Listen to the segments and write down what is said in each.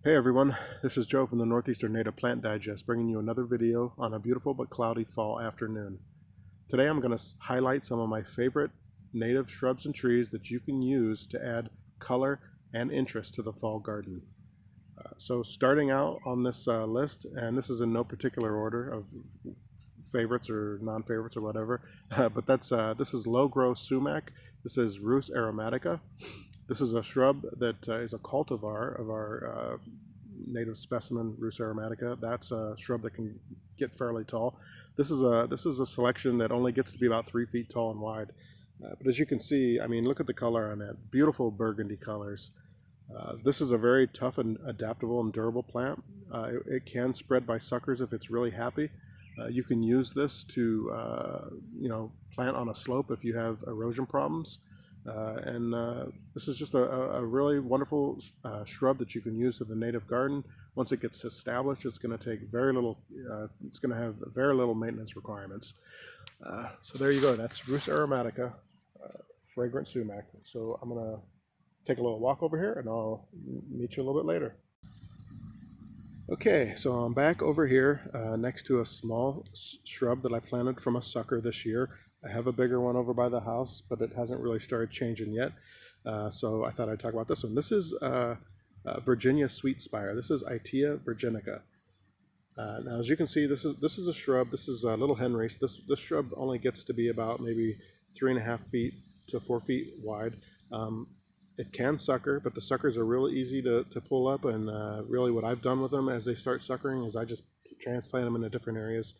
Hey everyone, this is Joe from the Northeastern Native Plant Digest, bringing you another video on a beautiful but cloudy fall afternoon. Today I'm going to highlight some of my favorite native shrubs and trees that you can use to add color and interest to the fall garden. So starting out on this list, and this is in no particular order of favorites or non-favorites or whatever, but this is low-growth sumac. This is Rhus aromatica. This is a shrub that is a cultivar of our native specimen, Rhus aromatica. That's a shrub that can get fairly tall. This is a selection that only gets to be about 3 feet tall and wide. But as you can see, I mean, look at the color on it. Beautiful burgundy colors. This is a very tough and adaptable and durable plant. It can spread by suckers if it's really happy. You can use this to plant on a slope if you have erosion problems. This is just a really wonderful shrub that you can use in the native garden. Once it gets established, it's going to take very little. It's going to have very little maintenance requirements. So there you go. That's Rhus aromatica, fragrant sumac. So I'm going to take a little walk over here, and I'll meet you a little bit later. Okay, so I'm back over here next to a small shrub that I planted from a sucker this year. I have a bigger one over by the house, but it hasn't really started changing yet. So I thought I'd talk about this one. This is Virginia sweet spire. This is Itea virginica. Now, as you can see, this is a shrub. This is a little henrace. This shrub only gets to be about maybe 3.5 feet to 4 feet wide. It can sucker, but the suckers are really easy to pull up. And really, what I've done with them as they start suckering is I just transplant them into different areas.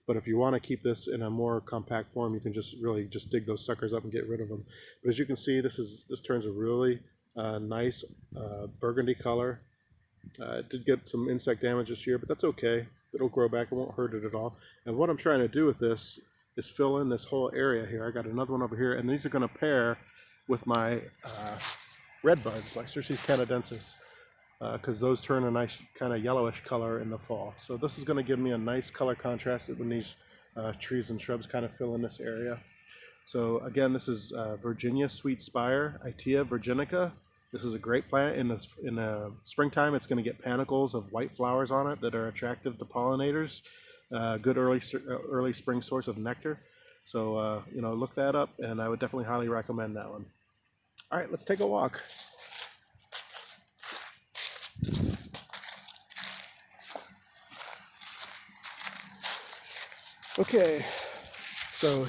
But if you want to keep this in a more compact form, you can just dig those suckers up and get rid of them. But as you can see, this turns a really nice burgundy color. It did get some insect damage this year, but that's okay. It'll grow back. It won't hurt it at all. And what I'm trying to do with this is fill in this whole area here. I got another one over here, and these are going to pair with my red buds, like Lycerces canadensis. Because those turn a nice kind of yellowish color in the fall. So this is going to give me a nice color contrast when these trees and shrubs kind of fill in this area. So again, this is Virginia sweet spire, Itea virginica. This is a great plant. In the springtime, it's going to get panicles of white flowers on it that are attractive to pollinators. Good early spring source of nectar. So look that up, and I would definitely highly recommend that one. All right, let's take a walk. Okay, so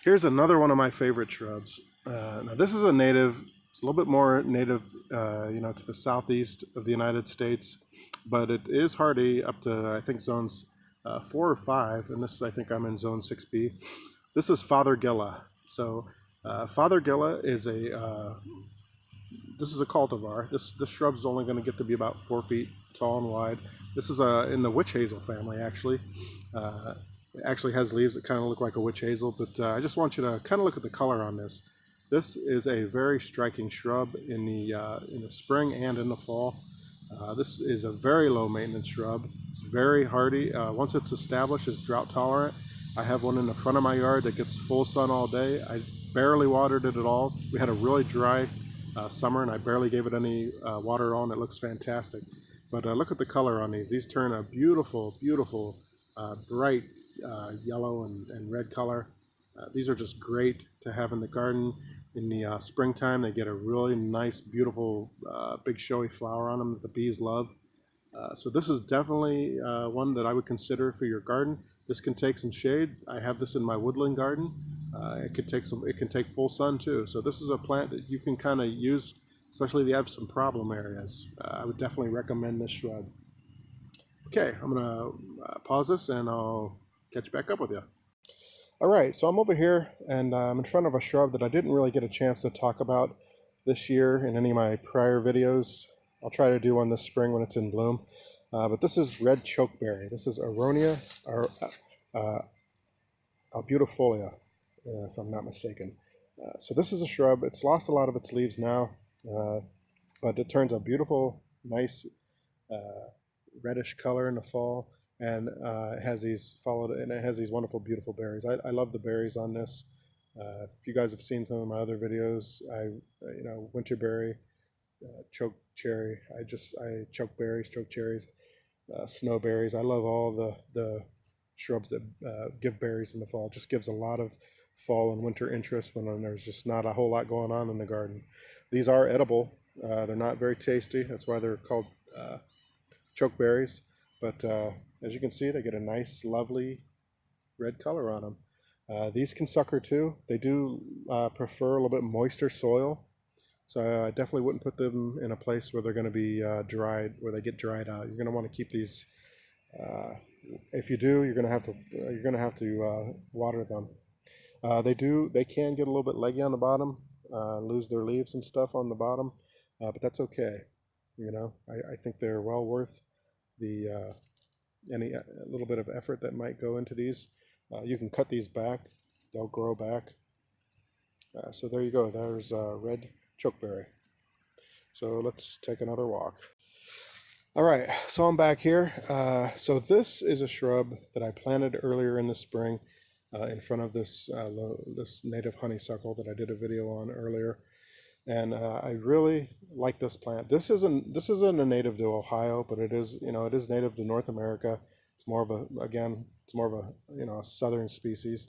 here's another one of my favorite shrubs. Now this is a native. It's a little bit more native, to the southeast of the United States, but it is hardy up to I think zones 4 or 5, and I think I'm in zone 6B. This is Fothergilla. So Fothergilla is this is a cultivar. This shrub is only going to get to be about 4 feet tall and wide. This is in the witch hazel family, actually. It actually has leaves that kind of look like a witch hazel, but I just want you to kind of look at the color on this. This is a very striking shrub in the spring and in the fall. This is a very low maintenance shrub. It's very hardy. Once it's established, it's drought tolerant. I have one in the front of my yard that gets full sun all day. I barely watered it at all. We had a really dry summer, and I barely gave it any water on. It looks fantastic. But look at the color on these. These turn a beautiful, beautiful, bright yellow and red color. These are just great to have in the garden. In the springtime, they get a really nice, beautiful, big showy flower on them that the bees love. So this is definitely one that I would consider for your garden. This can take some shade. I have this in my woodland garden. It can take full sun too. So this is a plant that you can kind of use, especially if you have some problem areas. I would definitely recommend this shrub. Okay, I'm gonna pause this and I'll catch back up with you. All right, so I'm over here and I'm in front of a shrub that I didn't really get a chance to talk about this year in any of my prior videos. I'll try to do one this spring when it's in bloom. But this is red chokeberry. This is Aronia albutifolia, if I'm not mistaken. So this is a shrub. It's lost a lot of its leaves now, but it turns a beautiful, nice reddish color in the fall. And it has these wonderful, beautiful berries. I love the berries on this. If you guys have seen some of my other videos, winterberry choke cherry. I chokeberries, choke cherries, snowberries. I love all the shrubs that give berries in the fall. It just gives a lot of fall and winter interest when there's just not a whole lot going on in the garden. These are edible. They're not very tasty. That's why they're called chokeberries. But as you can see, they get a nice, lovely red color on them. These can sucker too. They do prefer a little bit moister soil. So I definitely wouldn't put them in a place where they're going to be dried, where they get dried out. You're going to want to keep these. If you do, you're going to have to water them. They can get a little bit leggy on the bottom, lose their leaves and stuff on the bottom, but that's okay. I think they're well worth the any little bit of effort that might go into these. You can cut these back; they'll grow back. So there you go. There's red chokeberry. So let's take another walk. All right, so I'm back here. So this is a shrub that I planted earlier in the spring in front of this native honeysuckle that I did a video on earlier, and I really like this plant. This isn't a native to Ohio, but it is native to North America. It's more of a southern species,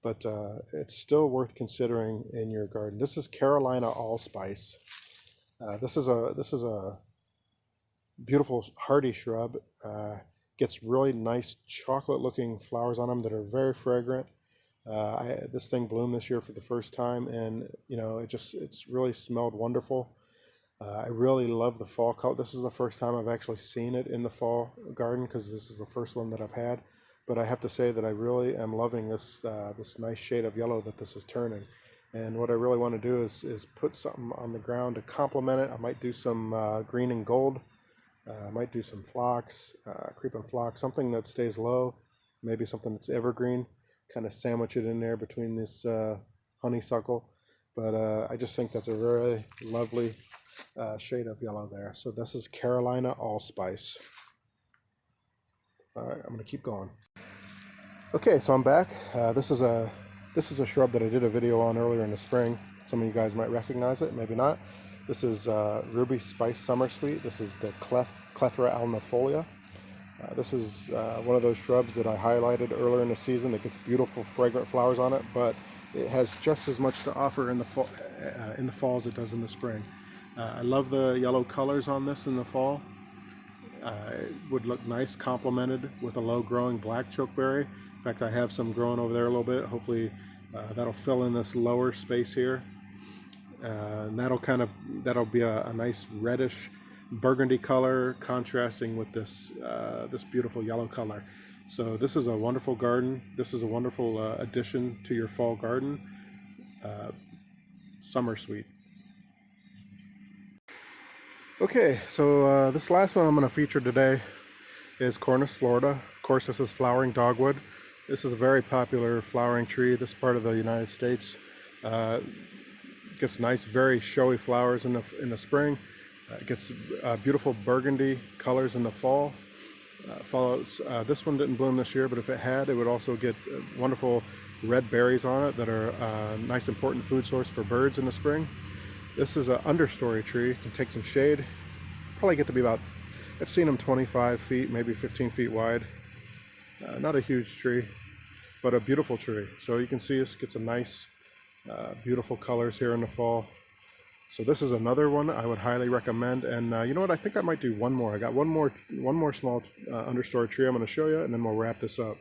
but it's still worth considering in your garden. This is Carolina allspice. This is a beautiful hardy shrub. Gets really nice chocolate looking flowers on them that are very fragrant. This thing bloomed this year for the first time, and it's really smelled wonderful. I really love the fall color. This is the first time I've actually seen it in the fall garden, because this is the first one that I've had. But I have to say that I really am loving this nice shade of yellow that this is turning. And what I really want to do is put something on the ground to complement it. I might do some green and gold. I might do some phlox, creeping phlox, something that stays low, maybe something that's evergreen, kind of sandwich it in there between this honeysuckle. But I just think that's a very lovely shade of yellow there. So this is Carolina allspice. All right, I'm going to keep going. Okay, so I'm back. This is a shrub that I did a video on earlier in the spring. Some of you guys might recognize it, maybe not. This is Ruby Spice Summer Sweet. This is the Clethra alnifolia. This is one of those shrubs that I highlighted earlier in the season that gets beautiful fragrant flowers on it, but it has just as much to offer in the fall as it does in the spring. I love the yellow colors on this in the fall. It would look nice complemented with a low-growing black chokeberry. In fact, I have some growing over there a little bit. Hopefully that'll fill in this lower space here. And that'll be a nice reddish burgundy color contrasting with this beautiful yellow color. So this is a wonderful garden. This is a wonderful addition to your fall garden. Summer Sweet. Okay, so this last one I'm going to feature today is Cornus, Florida. Of course, this is flowering dogwood. This is a very popular flowering tree. This part of the United States gets nice, very showy flowers in the spring. It gets beautiful burgundy colors in the fall. This one didn't bloom this year, but if it had, it would also get wonderful red berries on it that are a nice important food source for birds in the spring. This is an understory tree. It can take some shade. Probably get to be about, I've seen them 25 feet, maybe 15 feet wide. Not a huge tree, but a beautiful tree. So you can see this gets a nice, beautiful colors here in the fall. So this is another one I would highly recommend. And you know what? I think I might do one more. I got one more small understory tree I'm going to show you, and then we'll wrap this up.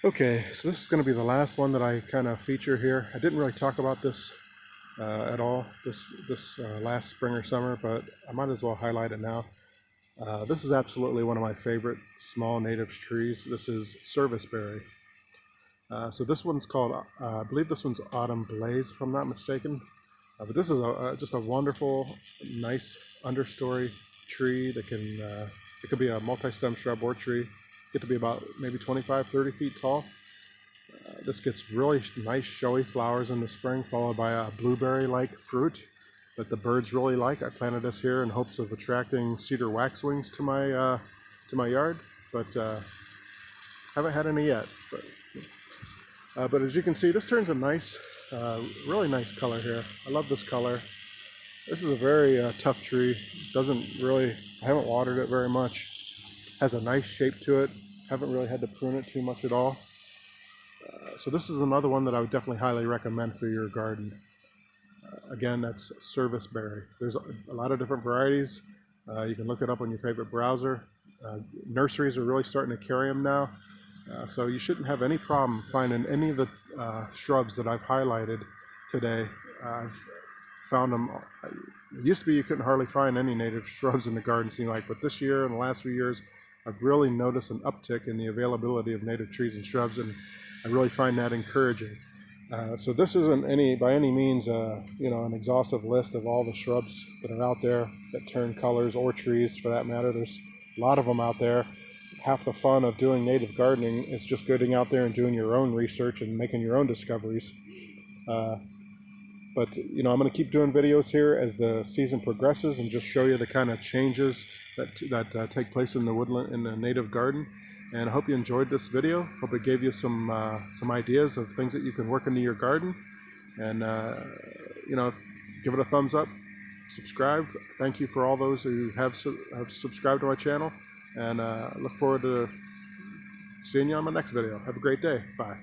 Okay, so this is going to be the last one that I kind of feature here. I didn't really talk about this at all this last spring or summer, but I might as well highlight it now. This is absolutely one of my favorite small native trees. This is Serviceberry. So this one's called, I believe this one's Autumn Blaze, if I'm not mistaken. But this is just a wonderful, nice understory tree that can, it could be a multi-stem shrub or tree. Get to be about maybe 25-30 feet tall. This gets really nice showy flowers in the spring, followed by a blueberry-like fruit that the birds really like. I planted this here in hopes of attracting cedar waxwings to my yard, but haven't had any yet. But as you can see, this turns a nice, really nice color here. I love this color. This is a very tough tree. Doesn't really, I haven't watered it very much. Has a nice shape to it. Haven't really had to prune it too much at all. So this is another one that I would definitely highly recommend for your garden. Again, that's Serviceberry. There's a lot of different varieties. You can look it up on your favorite browser. Nurseries are really starting to carry them now. So you shouldn't have any problem finding any of the shrubs that I've highlighted today. I've found them. It used to be you couldn't hardly find any native shrubs in the garden, seemed like, but this year and the last few years, I've really noticed an uptick in the availability of native trees and shrubs, and I really find that encouraging. So this isn't by any means an exhaustive list of all the shrubs that are out there that turn colors, or trees for that matter. There's a lot of them out there. Half the fun of doing native gardening is just getting out there and doing your own research and making your own discoveries. But I'm going to keep doing videos here as the season progresses and just show you the kind of changes that take place in the woodland, in the native garden. And I hope you enjoyed this video. Hope it gave you some ideas of things that you can work into your garden. And give it a thumbs up, subscribe. Thank you for all those who have subscribed to my channel. And look forward to seeing you on my next video. Have a great day. Bye.